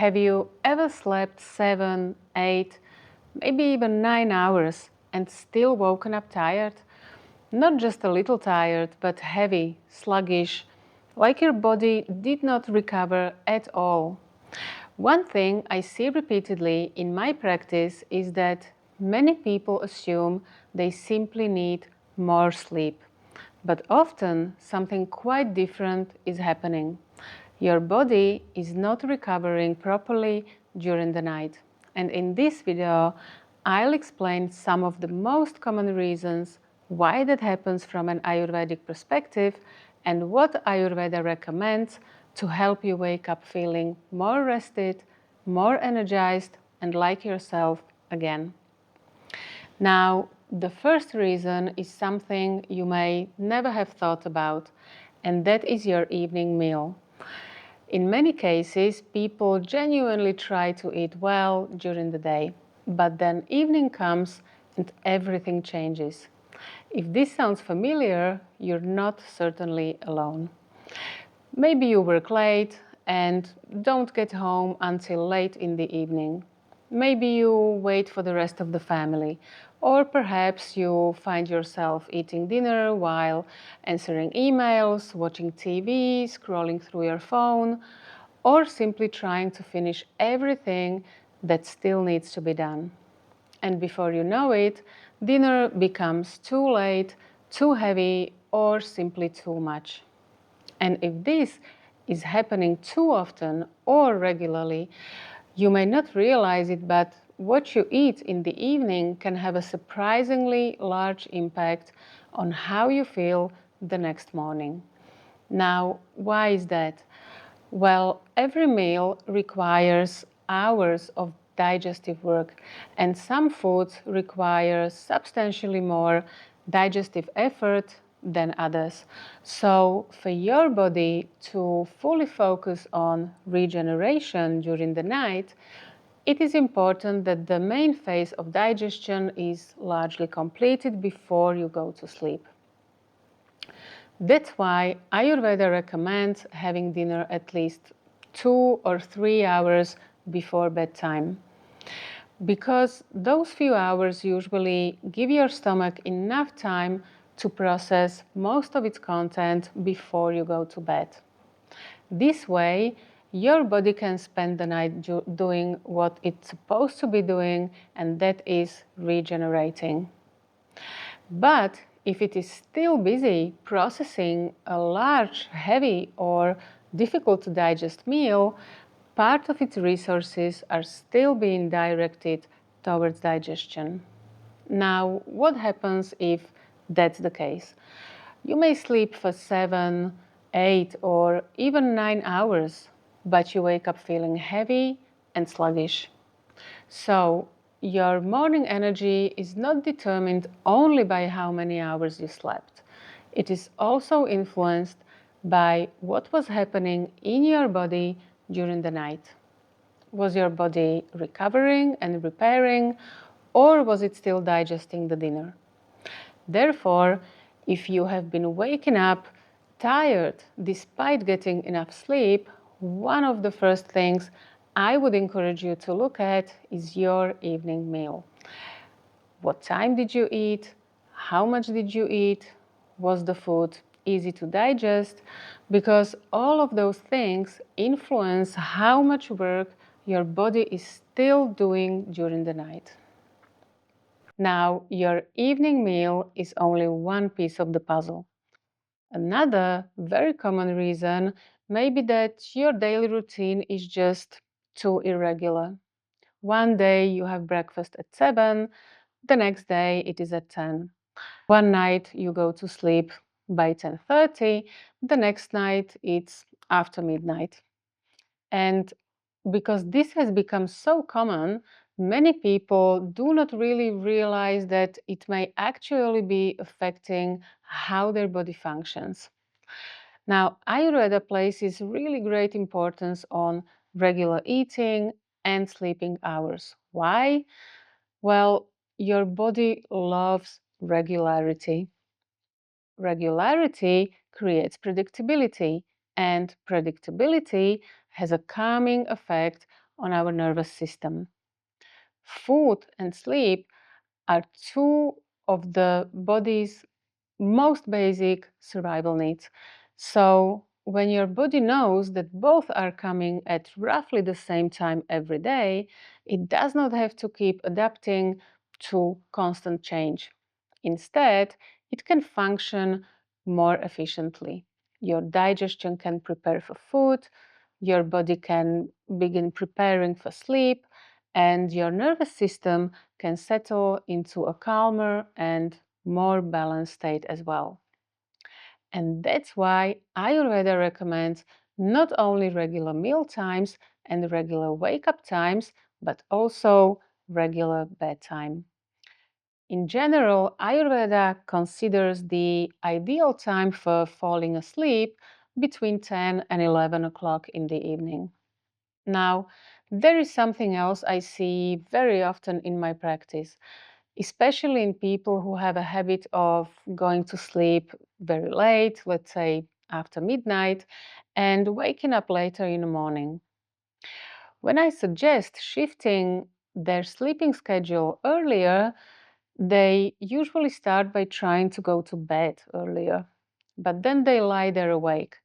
Have you ever slept 7, 8, maybe even 9 hours and still woken up tired? Not just a little tired, but heavy, sluggish, like your body did not recover at all. One thing I see repeatedly in my practice is that many people assume they simply need more sleep. But often something quite different is happening. Your body is not recovering properly during the night. And in this video, I'll explain some of the most common reasons why that happens from an Ayurvedic perspective and what Ayurveda recommends to help you wake up feeling more rested, more energized, and like yourself again. Now, the first reason is something you may never have thought about, and that is your evening meal. In many cases, people genuinely try to eat well during the day, but then evening comes and everything changes. If this sounds familiar, you're not certainly alone. Maybe you work late and don't get home until late in the evening. Maybe you wait for the rest of the family, or perhaps you find yourself eating dinner while answering emails, watching TV, scrolling through your phone, or simply trying to finish everything that still needs to be done. And before you know it, dinner becomes too late, too heavy, or simply too much. And if this is happening too often or regularly, you may not realize it, but what you eat in the evening can have a surprisingly large impact on how you feel the next morning. Now, why is that? Well, every meal requires hours of digestive work, and some foods require substantially more digestive effort than others. So, for your body to fully focus on regeneration during the night, it is important that the main phase of digestion is largely completed before you go to sleep. That's why Ayurveda recommends having dinner at least 2 or 3 hours before bedtime. Because those few hours usually give your stomach enough time to process most of its content before you go to bed. This way, your body can spend the night doing what it's supposed to be doing, and that is regenerating. But if it is still busy processing a large, heavy, or difficult to digest meal, part of its resources are still being directed towards digestion. Now, what happens if that's the case? You may sleep for 7, 8, or even 9 hours, but you wake up feeling heavy and sluggish. So, your morning energy is not determined only by how many hours you slept. It is also influenced by what was happening in your body during the night. Was your body recovering and repairing, or was it still digesting the dinner? Therefore, if you have been waking up tired despite getting enough sleep, one of the first things I would encourage you to look at is your evening meal. What time did you eat? How much did you eat? Was the food easy to digest? Because all of those things influence how much work your body is still doing during the night. Now, your evening meal is only one piece of the puzzle. Another very common reason may be that your daily routine is just too irregular. One day you have breakfast at 7, the next day it is at 10. One night you go to sleep by 10:30, the next night it's after midnight. And because this has become so common, many people do not really realize that it may actually be affecting how their body functions. Now, Ayurveda places really great importance on regular eating and sleeping hours. Why? Well, your body loves regularity. Regularity creates predictability, and predictability has a calming effect on our nervous system. Food and sleep are two of the body's most basic survival needs. So, when your body knows that both are coming at roughly the same time every day, it does not have to keep adapting to constant change. Instead, it can function more efficiently. Your digestion can prepare for food, your body can begin preparing for sleep, and your nervous system can settle into a calmer and more balanced state as well. And that's why Ayurveda recommends not only regular meal times and regular wake up times, but also regular bedtime. In general, Ayurveda considers the ideal time for falling asleep between 10 and 11 o'clock in the evening. Now, there is something else I see very often in my practice, especially in people who have a habit of going to sleep very late, let's say after midnight, and waking up later in the morning. When I suggest shifting their sleeping schedule earlier, they usually start by trying to go to bed earlier, but then they lie there awake.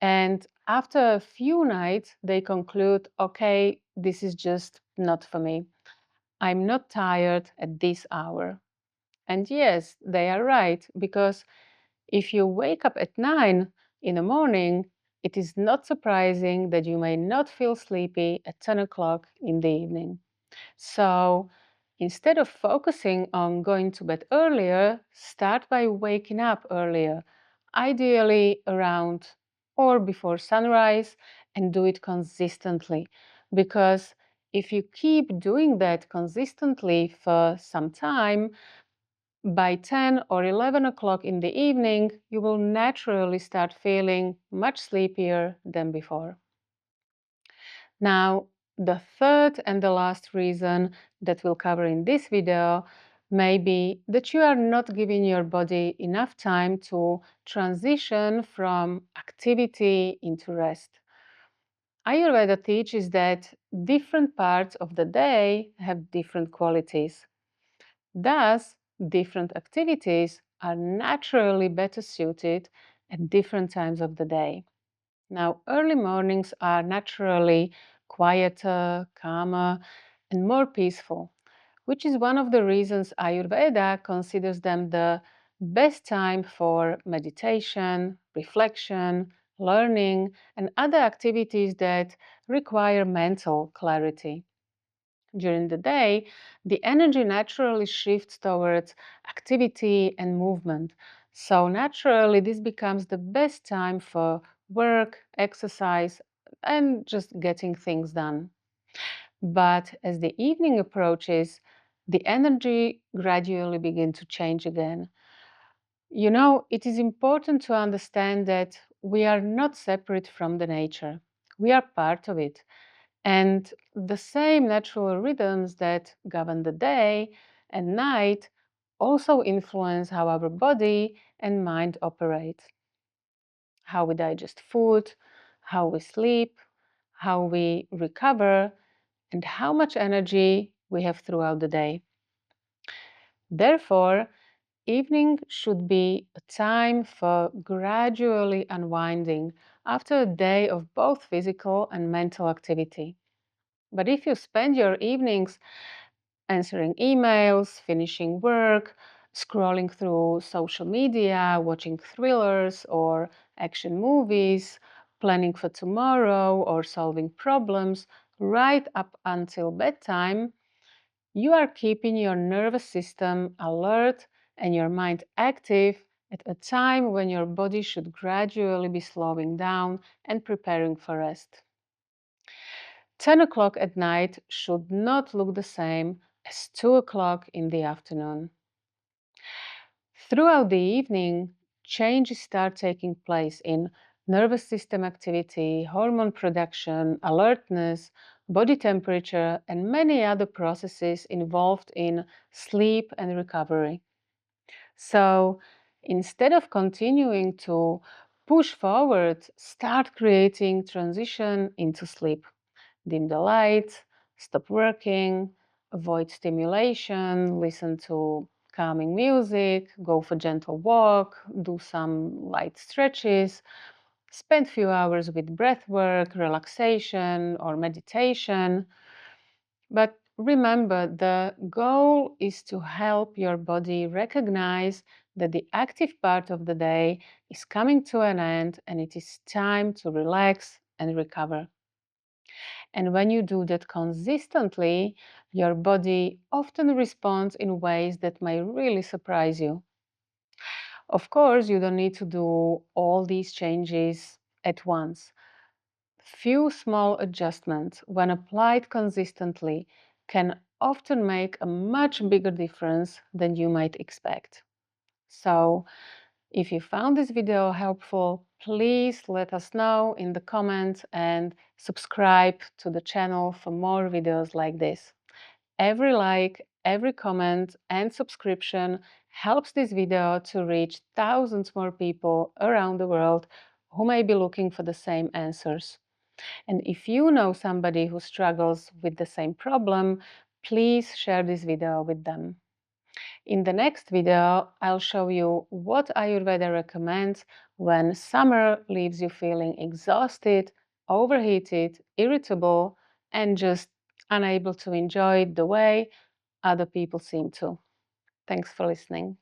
And after a few nights, they conclude, okay, this is just not for me. I'm not tired at this hour. And yes, they are right, because if you wake up at 9 in the morning, it is not surprising that you may not feel sleepy at 10 o'clock in the evening. So instead of focusing on going to bed earlier, start by waking up earlier, ideally around or before sunrise, and do it consistently. Because if you keep doing that consistently for some time, by 10 or 11 o'clock in the evening, you will naturally start feeling much sleepier than before. Now, the third and the last reason that we'll cover in this video may be that you are not giving your body enough time to transition from activity into rest. Ayurveda teaches that different parts of the day have different qualities. Thus, different activities are naturally better suited at different times of the day. Now, early mornings are naturally quieter, calmer, and more peaceful, which is one of the reasons Ayurveda considers them the best time for meditation, reflection, learning, and other activities that require mental clarity. During the day, the energy naturally shifts towards activity and movement. So, naturally, this becomes the best time for work, exercise, and just getting things done. But as the evening approaches, the energy gradually begins to change again. You know, it is important to understand that we are not separate from the nature. We are part of it. And the same natural rhythms that govern the day and night also influence how our body and mind operate, how we digest food, how we sleep, how we recover, and how much energy we have throughout the day. Therefore, evening should be a time for gradually unwinding after a day of both physical and mental activity. But if you spend your evenings answering emails, finishing work, scrolling through social media, watching thrillers or action movies, planning for tomorrow, or solving problems right up until bedtime, you are keeping your nervous system alert and your mind active at a time when your body should gradually be slowing down and preparing for rest. 10 o'clock at night should not look the same as 2 o'clock in the afternoon. Throughout the evening, changes start taking place in nervous system activity, hormone production, alertness, body temperature, and many other processes involved in sleep and recovery. So, instead of continuing to push forward, start creating transition into sleep. dim the lights, stop working, avoid stimulation, listen to calming music, go for gentle walk, do some light stretches, spend few hours with breath work, relaxation, or meditation. But remember, the goal is to help your body recognize that the active part of the day is coming to an end and it is time to relax and recover. And when you do that consistently, your body often responds in ways that may really surprise you. Of course, you don't need to do all these changes at once. Few small adjustments, when applied consistently, can often make a much bigger difference than you might expect. So, if you found this video helpful, please let us know in the comments and subscribe to the channel for more videos like this. Every like, every comment and subscription helps this video to reach thousands more people around the world who may be looking for the same answers. And if you know somebody who struggles with the same problem, please share this video with them. In the next video, I'll show you what Ayurveda recommends when summer leaves you feeling exhausted, overheated, irritable, and just unable to enjoy it the way other people seem to. Thanks for listening.